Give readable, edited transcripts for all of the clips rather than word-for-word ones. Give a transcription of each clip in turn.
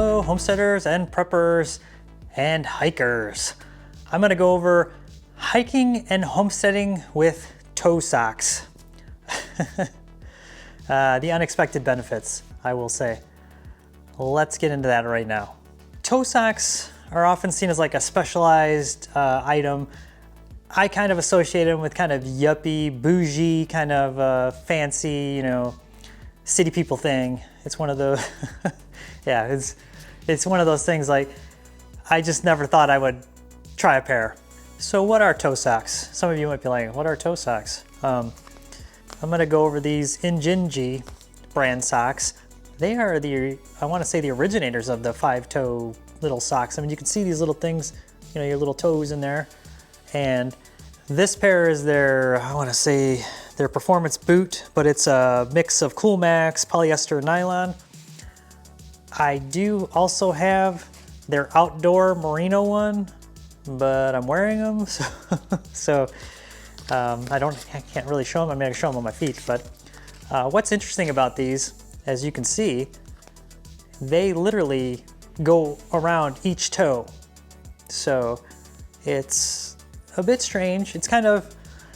Hello, homesteaders and preppers and hikers. I'm gonna go over hiking and homesteading with toe socks. The unexpected benefits, I will say. Let's get into that right now. Toe socks are often seen as like a specialized item. I kind of associate them with kind of yuppie, bougie, kind of fancy, you know, city people thing. It's one of the, yeah, it's one of those things like, I just never thought I would try a pair. So what are toe socks? Some of you might be like, what are toe socks? I'm gonna go over these Injinji brand socks. They are I wanna say the originators of the 5-toe little socks. I mean, you can see these little things, you know, your little toes in there. And this pair is their, I wanna say, their performance boot, but it's a mix of Cool Max, polyester, and nylon. I do also have their outdoor merino one, but I'm wearing them, so I can't really show them. I mean, I can show them on my feet, but what's interesting about these, as you can see, they literally go around each toe. So it's a bit strange. It's kind of,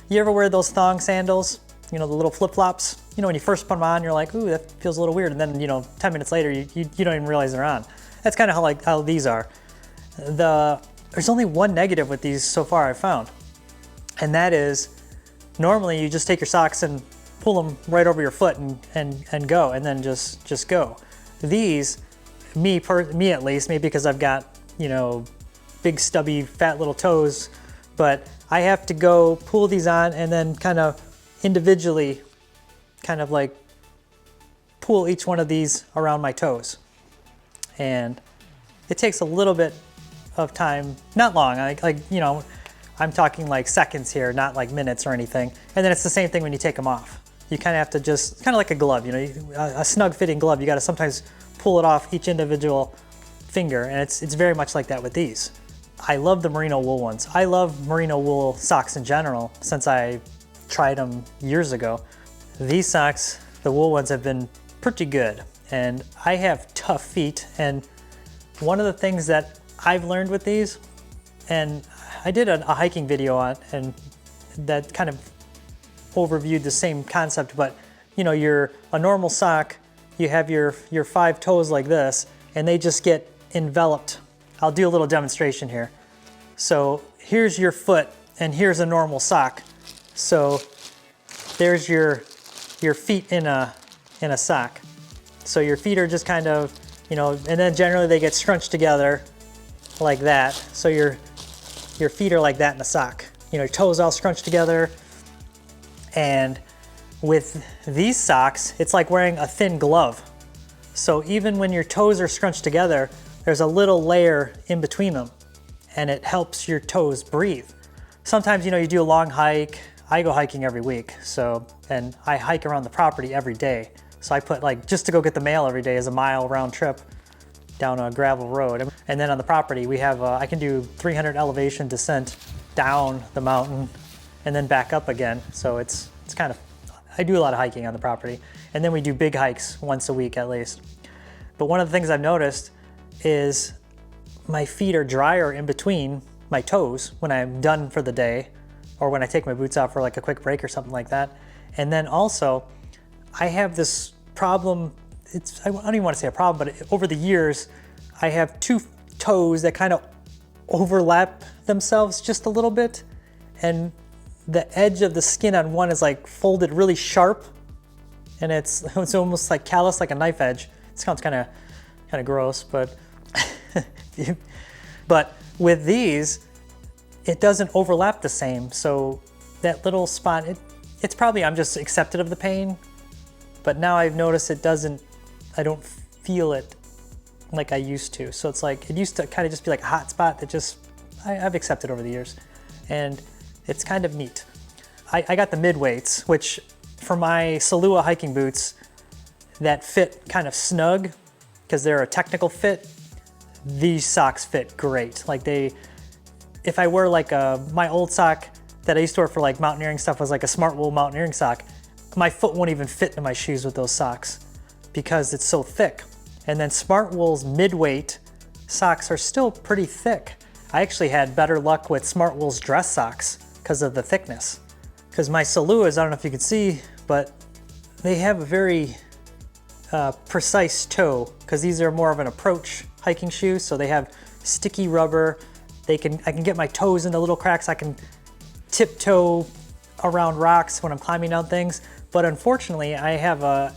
you ever wear those thong sandals? You know, the little flip-flops? You know, when you first put them on, you're like, ooh, that feels a little weird. And then, you know, 10 minutes later, you don't even realize they're on. That's kind of how these are. There's only one negative with these so far I've found. And that is, normally you just take your socks and pull them right over your foot and go, and then just go. These, me at least, maybe because I've got, you know, big stubby fat little toes, but I have to go pull these on and then kind of individually kind of like pull each one of these around my toes. And it takes a little bit of time, not long, like you know, I'm talking like seconds here, not like minutes or anything. And then it's the same thing when you take them off. You kind of have to just, kind of like a glove, you know, a snug fitting glove, you got to sometimes pull it off each individual finger, and it's very much like that with these. I love the merino wool ones. I love merino wool socks in general since I tried them years ago. These socks, the wool ones, have been pretty good, and I have tough feet, and one of the things that I've learned with these, and I did a hiking video on, and that kind of overviewed the same concept, but you know, a normal sock, you have your 5 toes like this, and they just get enveloped. I'll do a little demonstration here. So here's your foot, and here's a normal sock. So there's your feet in a sock. So your feet are just kind of, you know, and then generally they get scrunched together like that. So your feet are like that in a sock. You know, your toes all scrunched together. And with these socks, it's like wearing a thin glove. So even when your toes are scrunched together, there's a little layer in between them, and it helps your toes breathe. Sometimes, you know, you do a long hike. I go hiking every week, and I hike around the property every day. So I put, like, just to go get the mail every day is a mile round trip down a gravel road. And then on the property, we have, I can do 300 elevation descent down the mountain and then back up again. So it's kind of, I do a lot of hiking on the property. And then we do big hikes once a week at least. But one of the things I've noticed is my feet are drier in between my toes when I'm done for the day, or when I take my boots off for like a quick break or something like that. And then also, I have this problem, I don't even want to say a problem, but over the years, I have 2 toes that kind of overlap themselves just a little bit, and the edge of the skin on one is like folded really sharp, and it's almost like callous, like a knife edge. It sounds kind of gross, but but with these, it doesn't overlap the same. So that little spot, it's probably, I'm just accepted of the pain, but now I've noticed I don't feel it like I used to. So it's like, it used to kind of just be like a hot spot that I've accepted over the years, and it's kind of neat. I got the mid-weights, which for my Salua hiking boots that fit kind of snug, because they're a technical fit, these socks fit great. Like if I wear like my old sock that I used to wear for like mountaineering stuff was like a smart wool mountaineering sock, my foot won't even fit in my shoes with those socks because it's so thick. And then Smartwool's mid-weight socks are still pretty thick. I actually had better luck with Smartwool's dress socks because of the thickness. Because my Saluas, I don't know if you can see, but they have a very precise toe, because these are more of an approach hiking shoe, so they have sticky rubber. I can get my toes into little cracks. I can tiptoe around rocks when I'm climbing down things, but unfortunately I have a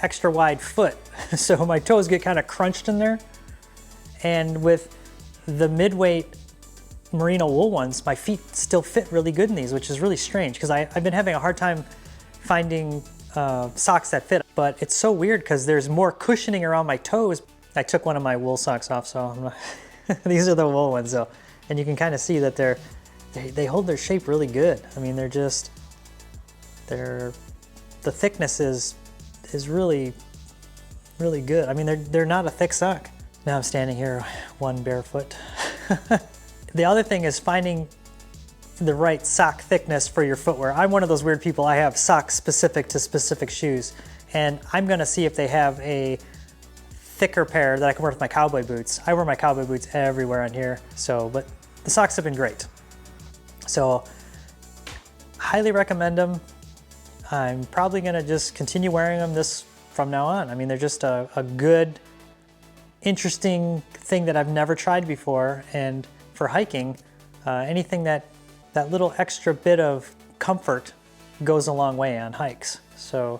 extra wide foot, so my toes get kind of crunched in there. And with the mid-weight merino wool ones, my feet still fit really good in these, which is really strange because I've been having a hard time finding socks that fit. But it's so weird because there's more cushioning around my toes. I took one of my wool socks off, so these are the wool ones though. And you can kind of see that they hold their shape really good. I mean, the thickness is really, really good. I mean, they're not a thick sock. Now I'm standing here, one barefoot. The other thing is finding the right sock thickness for your footwear. I'm one of those weird people. I have socks specific to specific shoes, and I'm gonna see if they have a thicker pair that I can wear with my cowboy boots. I wear my cowboy boots everywhere on here, but the socks have been great. So, highly recommend them. I'm probably gonna just continue wearing them from now on. I mean, they're just a good, interesting thing that I've never tried before, and for hiking, anything that little extra bit of comfort goes a long way on hikes. So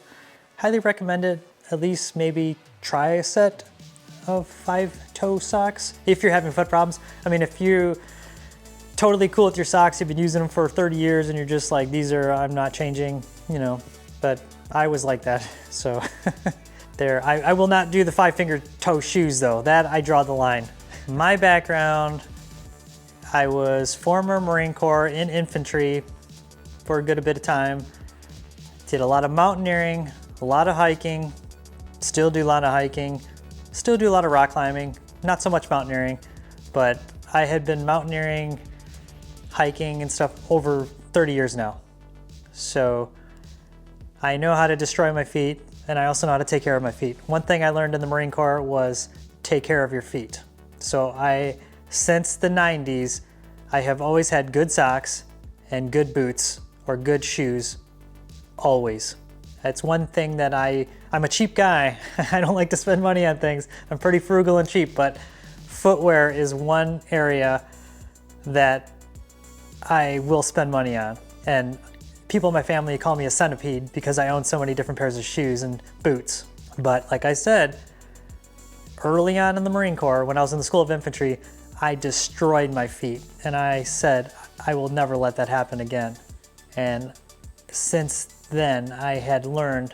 highly recommend it. At least maybe try a set of 5-toe socks if you're having foot problems. I mean, if you're totally cool with your socks, you've been using them for 30 years and you're just like, I'm not changing, but I was like that. So I will not do the 5-finger toe shoes though. That I draw the line. My background, I was former Marine Corps in infantry for a good bit of time. Did a lot of mountaineering, a lot of hiking, still do a lot of hiking, still do a lot of rock climbing, not so much mountaineering, but I had been mountaineering, hiking and stuff over 30 years now. So I know how to destroy my feet, and I also know how to take care of my feet. One thing I learned in the Marine Corps was take care of your feet. So since the 90s, I have always had good socks and good boots or good shoes, always. That's one thing that I'm a cheap guy. I don't like to spend money on things. I'm pretty frugal and cheap, but footwear is one area that I will spend money on. And people in my family call me a centipede because I own so many different pairs of shoes and boots. But like I said, early on in the Marine Corps, when I was in the School of Infantry, I destroyed my feet. And I said, I will never let that happen again. And since then, I had learned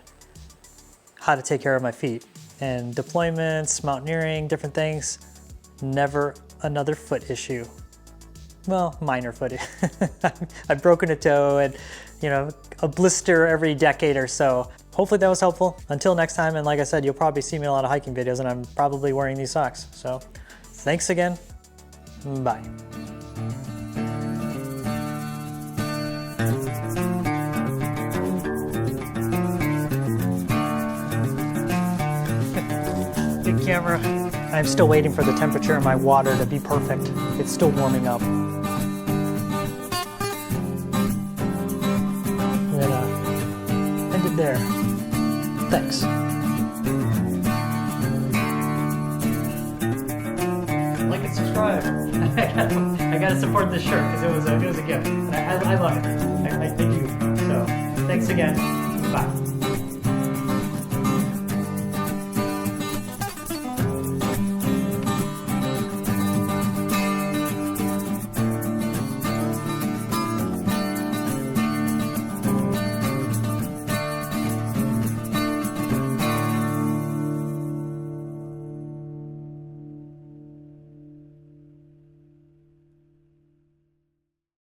how to take care of my feet. And deployments, mountaineering, different things, never another foot issue. Well, minor foot. I've broken a toe and, a blister every decade or so. Hopefully that was helpful. Until next time, and like I said, you'll probably see me in a lot of hiking videos, and I'm probably wearing these socks. So thanks again. Bye. Big camera. I'm still waiting for the temperature of my water to be perfect. It's still warming up. I'm gonna end it there. Thanks. Like and subscribe. I gotta support this shirt because it was a gift. I love it. I thank you. So thanks again. Bye.